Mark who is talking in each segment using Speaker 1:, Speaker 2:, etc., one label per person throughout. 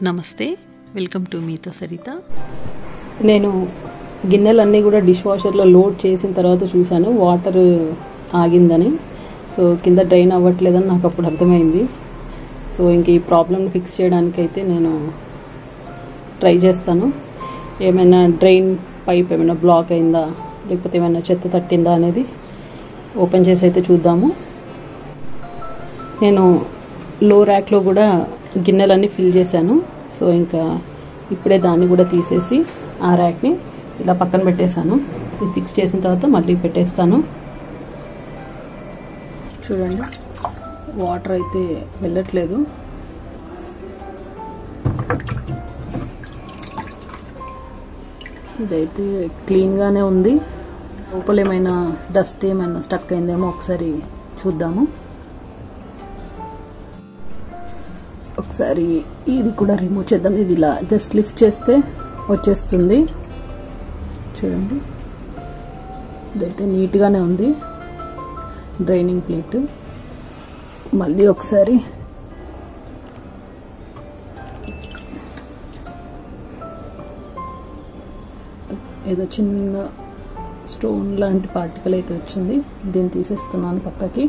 Speaker 1: నమస్తే, welcome to మీతో సరిత.
Speaker 2: నేను గిన్నెలన్నీ కూడా డిష్ వాషర్లో లోడ్ చేసిన తర్వాత చూశాను వాటర్ ఆగిందని. సో కింద డ్రైన్ అవ్వట్లేదని నాకు అప్పుడు అర్థమైంది. సో ఇంక ఈ ప్రాబ్లమ్ని ఫిక్స్ చేయడానికి అయితే నేను ట్రై చేస్తాను. ఏమైనా డ్రైన్ పైప్ ఏమైనా బ్లాక్ అయిందా, లేకపోతే ఏమైనా చెత్త తట్టిందా అనేది ఓపెన్ చేసి అయితే చూద్దాము. నేను లో ర్యాక్లో కూడా గిన్నెలన్నీ ఫిల్ చేశాను. సో ఇంకా ఇప్పుడే దాన్ని కూడా తీసేసి ఆ ర్యాక్ని ఇలా పక్కన పెట్టేశాను. ఇది ఫిక్స్ చేసిన తర్వాత మళ్ళీ పెట్టేస్తాను. చూడండి, వాటర్ అయితే వెళ్ళట్లేదు. ఇదైతే క్లీన్గానే ఉంది. లోపల ఏమైనా డస్ట్ ఏమైనా స్టక్ అయిందేమో ఒకసారి చూద్దాము. ఒకసారి ఇది కూడా రిమూవ్ చేద్దాం. ఇది ఇలా జస్ట్ లిఫ్ట్ చేస్తే వచ్చేస్తుంది. చూడండి, ఇదైతే నీట్గానే ఉంది డ్రైనింగ్ ప్లేట్. మళ్ళీ ఒకసారి ఏదో చిన్న స్టోన్ లాంటి పార్టికల్ అయితే వచ్చింది. దీన్ని తీసేస్తున్నాను పక్కకి.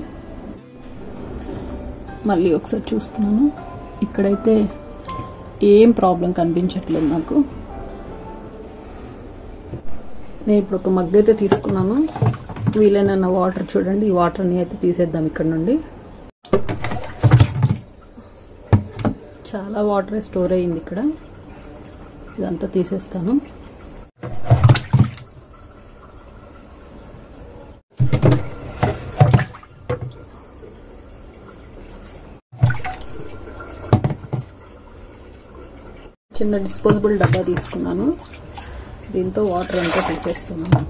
Speaker 2: మళ్ళీ ఒకసారి చూస్తున్నాను. ఇక్కడైతే ఏం ప్రాబ్లం కనిపించట్లేదు నాకు. నేను ఇప్పుడు ఒక మగ్ అయితే తీసుకున్నాను. వీలైన వాటర్ చూడండి, ఈ వాటర్ని అయితే తీసేద్దాం ఇక్కడ నుండి. చాలా వాటర్ స్టోర్ అయ్యింది ఇక్కడ. ఇదంతా తీసేస్తాను. చిన్న డిస్పోజబుల్ డబ్బా తీసుకున్నాను. దీంతో వాటర్ అంతా తీసేస్తున్నాను.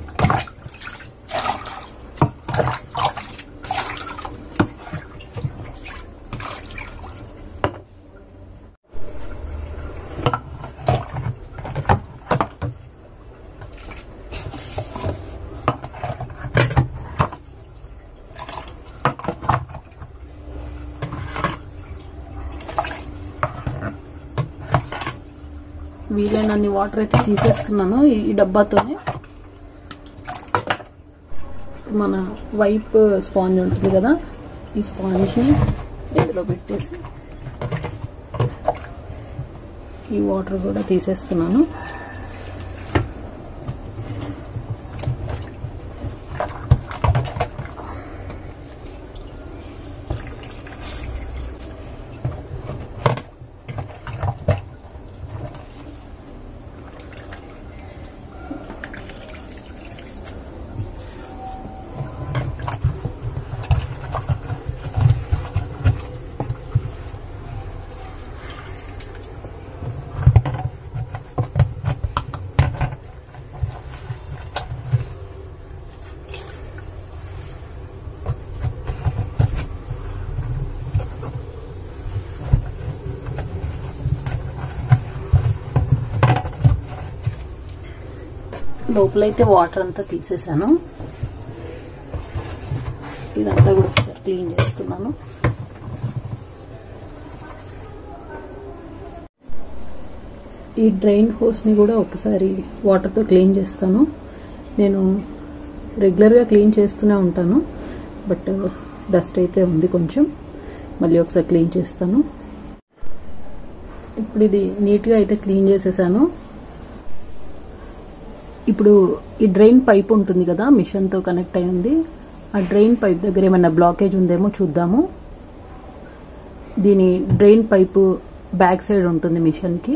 Speaker 2: వీలైనన్ని వాటర్ అయితే తీసేస్తున్నాను ఈ డబ్బాతోనే. మన వైప్ స్పాంజ్ ఉంటుంది కదా, ఈ స్పాంజ్ని ఇందులో పెట్టేసి ఈ వాటర్ కూడా తీసేస్తున్నాను. లోపలైతే వాటర్ అంతా తీసేసాను. ఇదంతా కూడా ఒకసారి క్లీన్ చేస్తున్నాను. ఈ డ్రైన్ హోస్ని కూడా ఒకసారి వాటర్తో క్లీన్ చేస్తాను. నేను రెగ్యులర్గా క్లీన్ చేస్తూనే ఉంటాను, బట్ డస్ట్ అయితే ఉంది కొంచెం. మళ్ళీ ఒకసారి క్లీన్ చేస్తాను. ఇప్పుడు ఇది నీట్గా అయితే క్లీన్ చేసేసాను. ఇప్పుడు ఈ డ్రైన్ పైప్ ఉంటుంది కదా, మిషన్తో కనెక్ట్ అయి ఉంది. ఆ డ్రైన్ పైప్ దగ్గర ఏమైనా బ్లాకేజ్ ఉందేమో చూద్దాము. దీని డ్రైన్ పైపు బ్యాక్ సైడ్ ఉంటుంది మిషన్కి.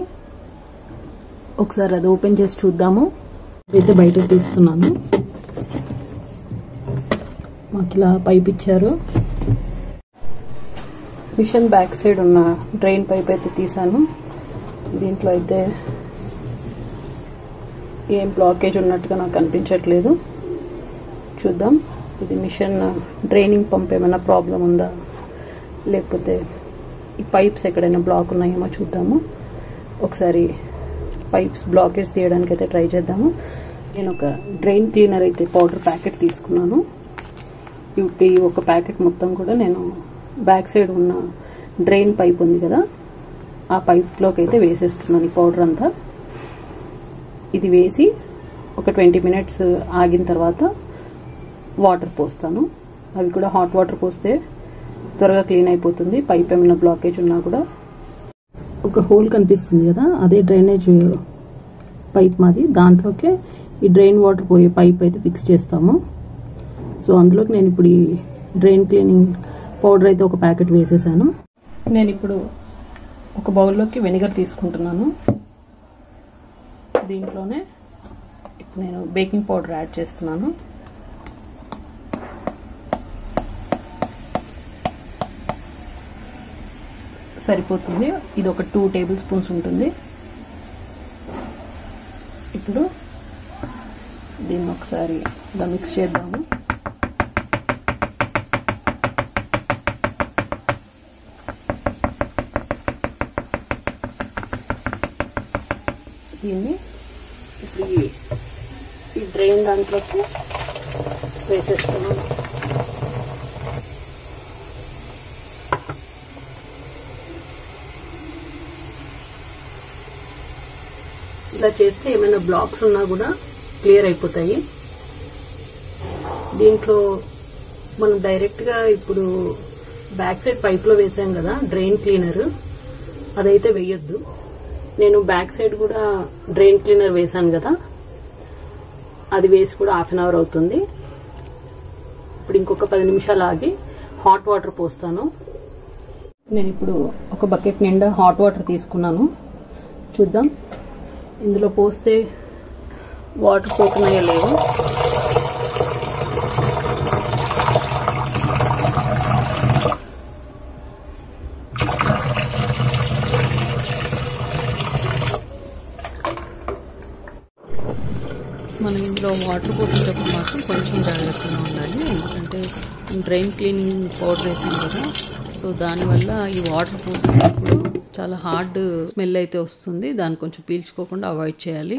Speaker 2: ఒకసారి అది ఓపెన్ చేసి చూద్దాము. అయితే బయటకు తీస్తున్నాను. మాకు ఇలా పైప్ ఇచ్చారు. మిషన్ బ్యాక్ సైడ్ ఉన్న డ్రైన్ పైప్ అయితే తీసాను. దీంట్లో అయితే ఏం బ్లాకేజ్ ఉన్నట్టుగా నాకు కనిపించట్లేదు. చూద్దాం, ఇది మిషన్ డ్రైనింగ్ పంప్ ఏమైనా ప్రాబ్లం ఉందా, లేకపోతే ఈ పైప్స్ ఎక్కడైనా బ్లాక్ ఉన్నాయేమో చూద్దాము. ఒకసారి పైప్స్ బ్లాకేజ్ తీయడానికి అయితే ట్రై చేద్దాము. నేను ఒక డ్రైన్ క్లీనర్ అయితే పౌడర్ ప్యాకెట్ తీసుకున్నాను. ఈ ఒక ప్యాకెట్ మొత్తం కూడా నేను బ్యాక్ సైడ్ ఉన్న డ్రైన్ పైప్ ఉంది కదా, ఆ పైప్లోకి అయితే వేసేస్తున్నాను ఈ పౌడర్ అంతా. ఇది వేసి ఒక 20 మినిట్స్ ఆగిన తర్వాత వాటర్ పోస్తాను. అవి కూడా హాట్ వాటర్ పోస్తే త్వరగా క్లీన్ అయిపోతుంది. పైప్ ఏమైనా బ్లాకేజ్ ఉన్నా కూడా. ఒక హోల్ కనిపిస్తుంది కదా, అదే డ్రైనేజ్ పైప్ మాది. దాంట్లోకే ఈ డ్రైన్ వాటర్ పోయే పైప్ అయితే ఫిక్స్ చేస్తాము. సో అందులోకి నేను ఇప్పుడు ఈ డ్రైన్ క్లీనింగ్ పౌడర్ అయితే ఒక ప్యాకెట్ వేసేసాను. నేను ఇప్పుడు ఒక బౌల్లోకి వెనిగర్ తీసుకుంటున్నాను. దీంట్లోనే ఇప్పుడు నేను బేకింగ్ పౌడర్ యాడ్ చేస్తున్నాను. సరిపోతుంది. ఇది ఒక 2 టేబుల్ స్పూన్స్ ఉంటుంది. ఇప్పుడు దీన్ని ఒకసారి ఇలా మిక్స్ చేద్దాము. దీన్ని ఇప్పుడు ఈ డ్రైన్ దాంట్లోకి వేసేస్తున్నాను. ఇలా చేస్తే ఏమైనా బ్లాక్స్ ఉన్నా కూడా క్లియర్ అయిపోతాయి. దీంట్లో మనం డైరెక్ట్గా ఇప్పుడు బ్యాక్ సైడ్ పైప్లో వేసాం కదా డ్రైన్ క్లీనర్, అదైతే వేయొద్దు. నేను బ్యాక్ సైడ్ కూడా డ్రైన్ క్లీనర్ వేసాను కదా, అది వేసి కూడా హాఫ్ అన్ అవర్ అవుతుంది. ఇప్పుడు ఇంకొక 10 నిమిషాలు ఆగి హాట్ వాటర్ పోస్తాను. నేను ఇప్పుడు ఒక బకెట్ నిండా హాట్ వాటర్ తీసుకున్నాను. చూద్దాం ఇందులో పోస్తే వాటర్ పోతున్నాయో లేవు.
Speaker 1: మనం ఇందులో వాటర్ పోసేటప్పుడు మాత్రం కొంచెం జాగ్రత్తగా ఉండాలి. ఎందుకంటే డ్రైన్ క్లీనింగ్ పౌడర్ వేసాం కదా, సో దానివల్ల ఈ వాటర్ పోసేటప్పుడు చాలా హార్డ్ స్మెల్ అయితే వస్తుంది. దాన్ని కొంచెం పీల్చుకోకుండా అవాయిడ్ చేయాలి.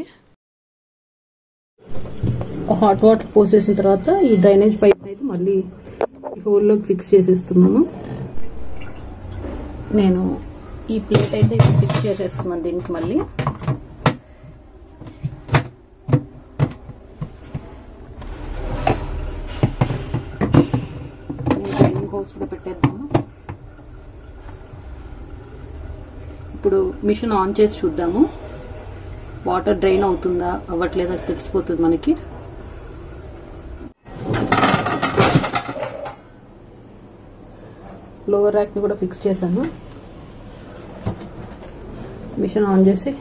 Speaker 2: హాట్ వాటర్ పోసేసిన తర్వాత ఈ డ్రైనేజ్ పైప్ అయితే మళ్ళీ ఈ హోల్లోకి ఫిక్స్ చేసేస్తున్నాను. నేను ఈ ప్లేట్ అయితే ఫిక్స్ చేసేస్తున్నాను దీనికి. మళ్ళీ డ్రైనింగ్ హోల్స్ కూడా పెట్టేద్దాము. ఇప్పుడు మిషన్ ఆన్ చేసి చూద్దాము వాటర్ డ్రైన్ అవుతుందా అవ్వట్లేదా తెలిసిపోతుంది మనకి. లోవర్ ర్యాక్ని కూడా ఫిక్స్ చేశాను. మిషన్ ఆన్ చేసి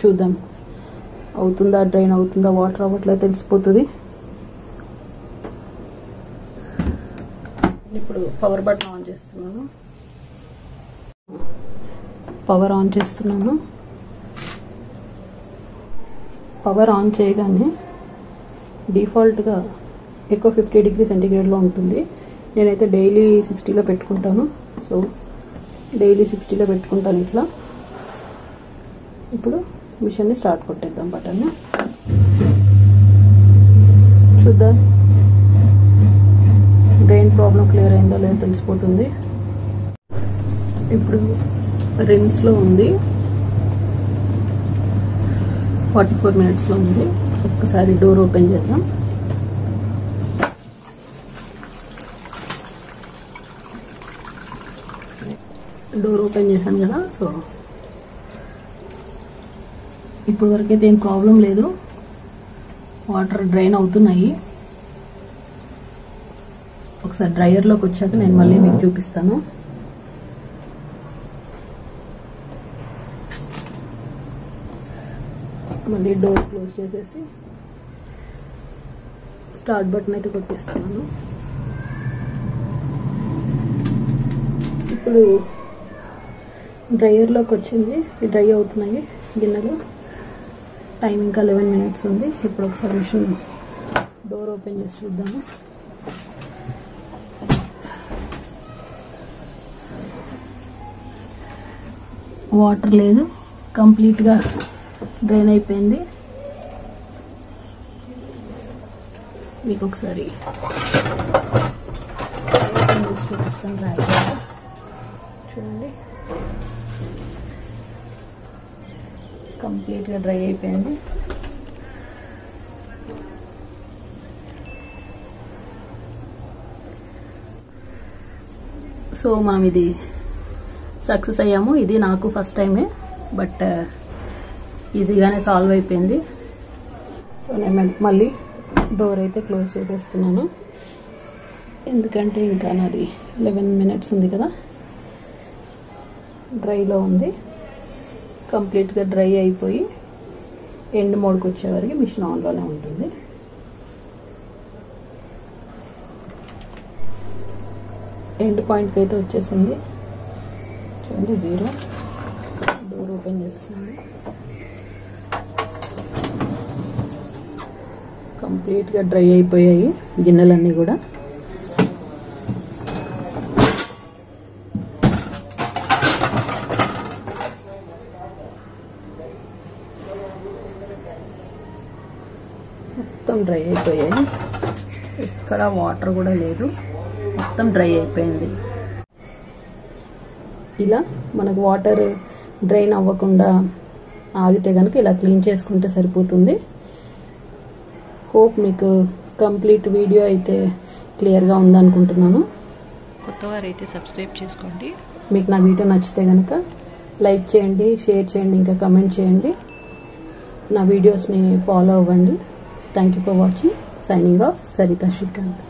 Speaker 2: చూద్దాం అవుతుందా డ్రైన్ అవుతుందా, వాటర్ అవ్వట్లేదా తెలిసిపోతుంది. ఇప్పుడు పవర్ బటన్ ఆన్ చేస్తున్నాను. పవర్ ఆన్ చేస్తున్నాను. పవర్ ఆన్ చేయగానే డిఫాల్ట్గా ఎక్కువ 50 డిగ్రీ సెంటీగ్రేడ్లో ఉంటుంది. నేనైతే డైలీ 60లో పెట్టుకుంటాను. సో డైలీ 60లో పెట్టుకుంటాను ఇట్లా. ఇప్పుడు మిషన్ని స్టార్ట్ కొట్టేద్దాం బటన్. చూద్దాం డ్రైన్ ప్రాబ్లం క్లియర్ అయిందో లేదో తెలిసిపోతుంది. ఇప్పుడు రిన్స్లో ఉంది, 44 మినిట్స్లో ఉంది. ఒక్కసారి డోర్ ఓపెన్ చేద్దాం. డోర్ ఓపెన్ చేశాను కదా, సో ఇప్పుడు వరకైతే ఏం ప్రాబ్లం లేదు. వాటర్ డ్రైన్ అవుతున్నాయి. ఒకసారి డ్రైయర్లోకి వచ్చాక నేను మళ్ళీ మీకు చూపిస్తాను. మళ్ళీ డోర్ క్లోజ్ చేసేసి స్టార్ట్ బటన్ అయితే కొట్టేస్తున్నాను. ఇప్పుడు డ్రైయర్లోకి వచ్చింది, డ్రై అవుతున్నాయి గిన్నెలు. టైం ఇంకా 11 మినిట్స్ ఉంది. ఇప్పుడు ఒకసారి మిషన్ డోర్ ఓపెన్ చేసి చూద్దాము. వాటర్ లేదు, కంప్లీట్గా డ్రైన్ అయిపోయింది. మీకు ఒకసారి చూపిస్తాను. చూడండి కంప్లీట్గా డ్రై అయిపోయింది. సో మనం ఇది సక్సెస్ అయ్యాము. ఇది నాకు ఫస్ట్ టైమే, బట్ ఈజీగానే సాల్వ్ అయిపోయింది. సో నేను మళ్ళీ డోర్ అయితే క్లోజ్ చేసేస్తున్నాను, ఎందుకంటే ఇంకా నాది 11 minutes ఉంది కదా, డ్రైలో ఉంది. కంప్లీట్గా డ్రై అయిపోయి ఎండ్ మోడ్కి వచ్చేవరకు మిషన్ ఆన్లోనే ఉంటుంది. ఎండ్ పాయింట్కి అయితే వచ్చేసింది చూడండి, 0. డోర్ ఓపెన్ చేస్తుంది. కంప్లీట్గా డ్రై అయిపోయాయి గిన్నెలన్నీ కూడా. మొత్తం డ్రై అయిపోయాయి, ఇక్కడ వాటర్ కూడా లేదు, మొత్తం డ్రై అయిపోయింది. ఇలా మనకు వాటర్ డ్రైన్ అవ్వకుండా ఆగితే కనుక ఇలా క్లీన్ చేసుకుంటే సరిపోతుంది. హోప్ మీకు కంప్లీట్ వీడియో అయితే క్లియర్గా ఉందనుకుంటున్నాను.
Speaker 1: కొత్తవారైతే సబ్స్క్రైబ్ చేసుకోండి.
Speaker 2: మీకు నా వీడియో నచ్చితే కనుక లైక్ చేయండి, షేర్ చేయండి, ఇంకా కమెంట్ చేయండి. నా వీడియోస్ని ఫాలో అవ్వండి. Thank you for watching. Signing off, Saritha Srikanth.